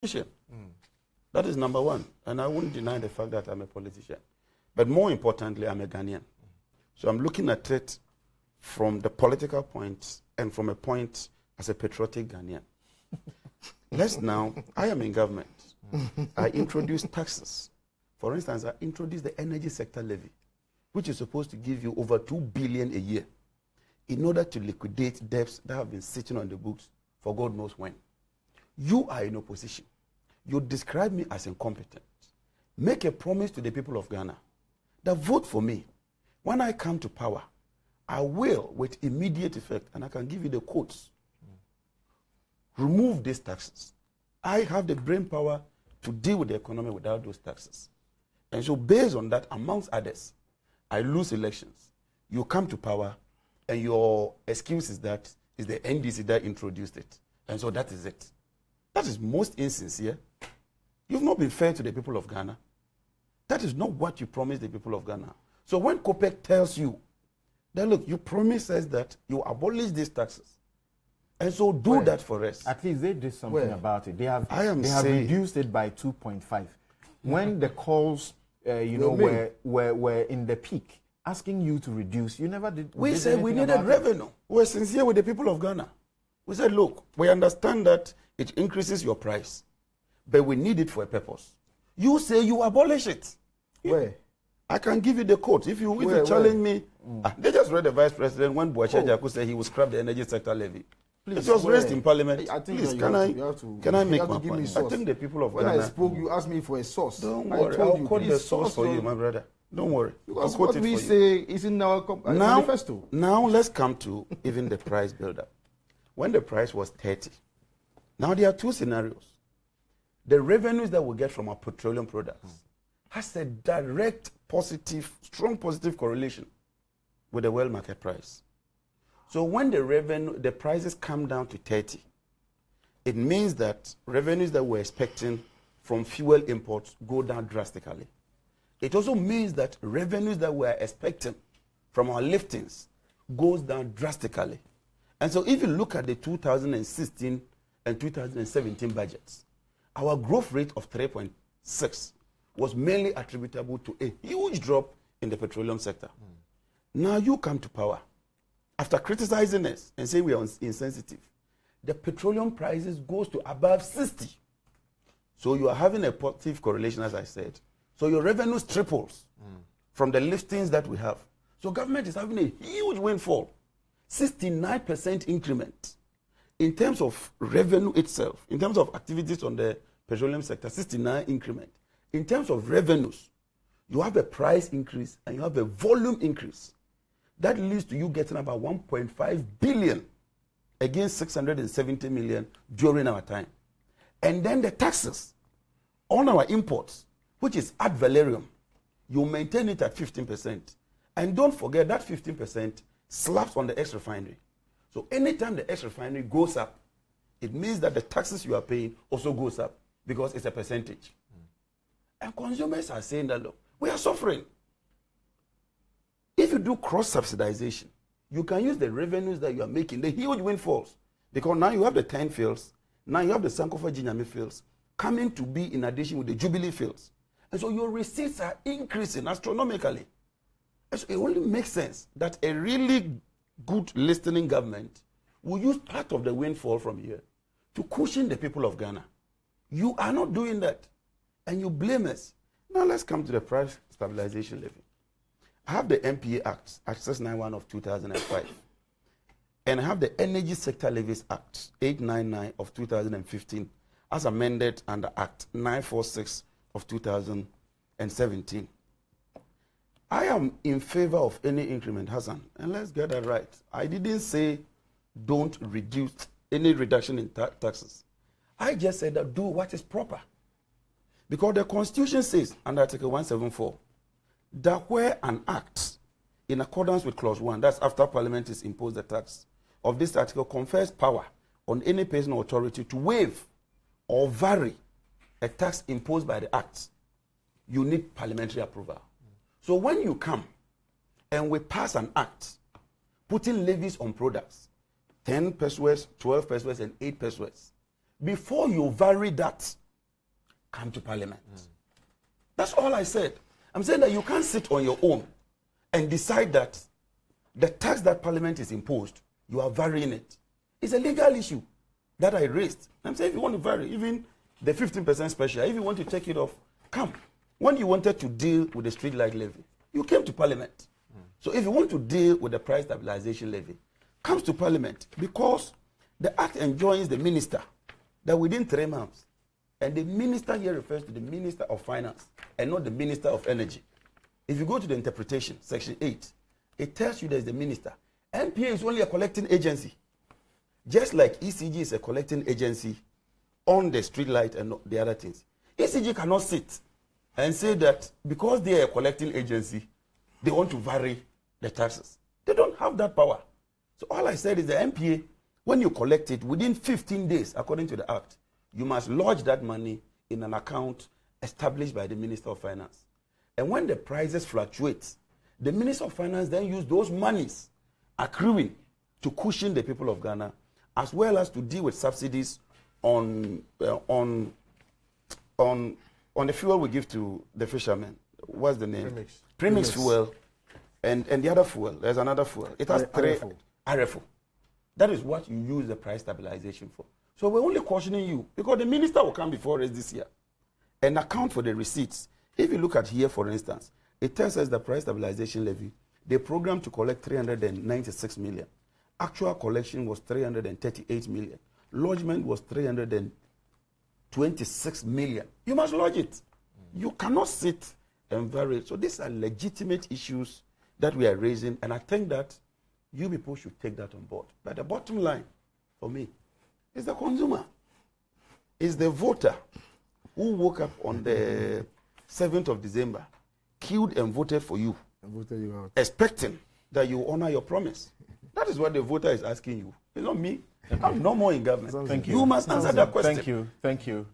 politician. That is number one. And I wouldn't deny the fact that I'm a politician. But more importantly, I'm a Ghanaian. So I'm looking at it from the political point and from a point as a patriotic Ghanaian. I am in government. I introduce taxes. For instance, I introduced the energy sector levy, which is supposed to give you over 2 billion a year in order to liquidate debts that have been sitting on the books for God knows when. You are in opposition. You describe me as incompetent. Make a promise to the people of Ghana that vote for me. When I come to power, I will, with immediate effect, and I can give you the quotes, remove these taxes. I have the brain power to deal with the economy without those taxes. And so based on that, amongst others, I lose elections. You come to power, and your excuse is that it's the NDC that introduced it. And so that is it. That is most insincere. You've not been fair to the people of Ghana. That is not what you promised the people of Ghana. So when COPEC tells you that, look, you promised us that you abolish these taxes, and so do that for us. At least they did something about it. They have reduced it by 2.5. When the calls, were in the peak, asking you to reduce, you never did. We said we needed revenue. We were sincere with the people of Ghana. We said, look, we understand that it increases your price, but we need it for a purpose. You say you abolish it. Where? I can give you the quote. If you challenge me, they just read the vice president when Boachejaku said he would scrap the energy sector levy. Please, it was raised in parliament. I think please, can I make my point? I think the people of Ghana. When I spoke, you asked me for a source. Don't worry, I'll quote the source for you, my brother. Don't worry. Because what we say is in our manifesto. Now let's come to even the price buildup. When the price was 30, now there are two scenarios. The revenues that we get from our petroleum products has a direct positive, strong positive correlation with the world market price. So when the prices come down to 30, it means that revenues that we're expecting from fuel imports go down drastically. It also means that revenues that we're expecting from our liftings goes down drastically. And so if you look at the 2016 and 2017 budgets, our growth rate of 3.6 was mainly attributable to a huge drop in the petroleum sector. Now you come to power. After criticizing us and saying we are insensitive, the petroleum prices goes to above 60. So you are having a positive correlation, as I said. So your revenues triples from the liftings that we have. So government is having a huge windfall. 69% increment. In terms of revenue itself, in terms of activities on the petroleum sector, 69 increment. In terms of revenues, you have a price increase and you have a volume increase. That leads to you getting about 1.5 billion against 670 million during our time. And then the taxes on our imports, which is ad valorem, you maintain it at 15%. And don't forget that 15% slaps on the ex-refinery. So anytime the ex-refinery goes up, it means that the taxes you are paying also goes up because it's a percentage. And consumers are saying that, look, we are suffering. If you do cross-subsidization, you can use the revenues that you are making, the huge windfalls, because now you have the 10 fields, now you have the Sankofa Jinapor fields coming to be in addition with the Jubilee fields. And so your receipts are increasing astronomically. And so it only makes sense that a really good listening government will use part of the windfall from here to cushion the people of Ghana. You are not doing that. And you blame us. Now let's come to the price stabilization levy. I have the MPA Act, Act 691 of 2005. And I have the Energy Sector Levies Act, 899 of 2015, as amended under Act 946 of 2017. I am in favor of any increment, Hassan, and let's get that right. I didn't say don't reduce any reduction in taxes. I just said that do what is proper. Because the Constitution says, under Article 174, that where an act, in accordance with Clause 1, that's after Parliament has imposed the tax, of this article confers power on any person or authority to waive or vary a tax imposed by the act, you need parliamentary approval. So when you come and we pass an act putting levies on products, 10 pesos, 12 pesos, and 8 pesos, before you vary that come to Parliament. That's all I said. I'm saying that you can't sit on your own and decide that the tax that Parliament is imposed, you are varying it. It's a legal issue that I raised. I'm saying if you want to vary, even the 15% special, if you want to take it off, come. When you wanted to deal with the street light levy, you came to Parliament. So if you want to deal with the price stabilization levy, comes to Parliament, because the act enjoins the minister that within 3 months, and the minister here refers to the Minister of Finance and not the Minister of Energy. If you go to the interpretation, section 8, it tells you there's the minister. NPA is only a collecting agency. Just like ECG is a collecting agency on the street light and the other things. ECG cannot sit and say that because they are a collecting agency, they want to vary the taxes. They don't have that power. So all I said is the NPA, when you collect it, within 15 days, according to the Act, you must lodge that money in an account established by the Minister of Finance. And when the prices fluctuate, the Minister of Finance then use those monies accruing to cushion the people of Ghana, as well as to deal with subsidies on the fuel we give to the fishermen. What's the name? Premix fuel and the other fuel. There's another fuel. It has RFO. That is what you use the price stabilization for. So we're only cautioning you, because the minister will come before us this year and account for the receipts. If you look at here, for instance, it tells us the price stabilization levy, they programmed to collect 396 million. Actual collection was 338 million. Lodgement was 326 million. You must lodge it. You cannot sit and vary it. So these are legitimate issues that we are raising, and I think that you people should take that on board. But the bottom line for me is the consumer, is the voter who woke up on the 7th of December, queued and voted for you, expecting that you honor your promise. That is what the voter is asking you. It's not me. I'm no more in government. Thank you. You must answer that question. Thank you.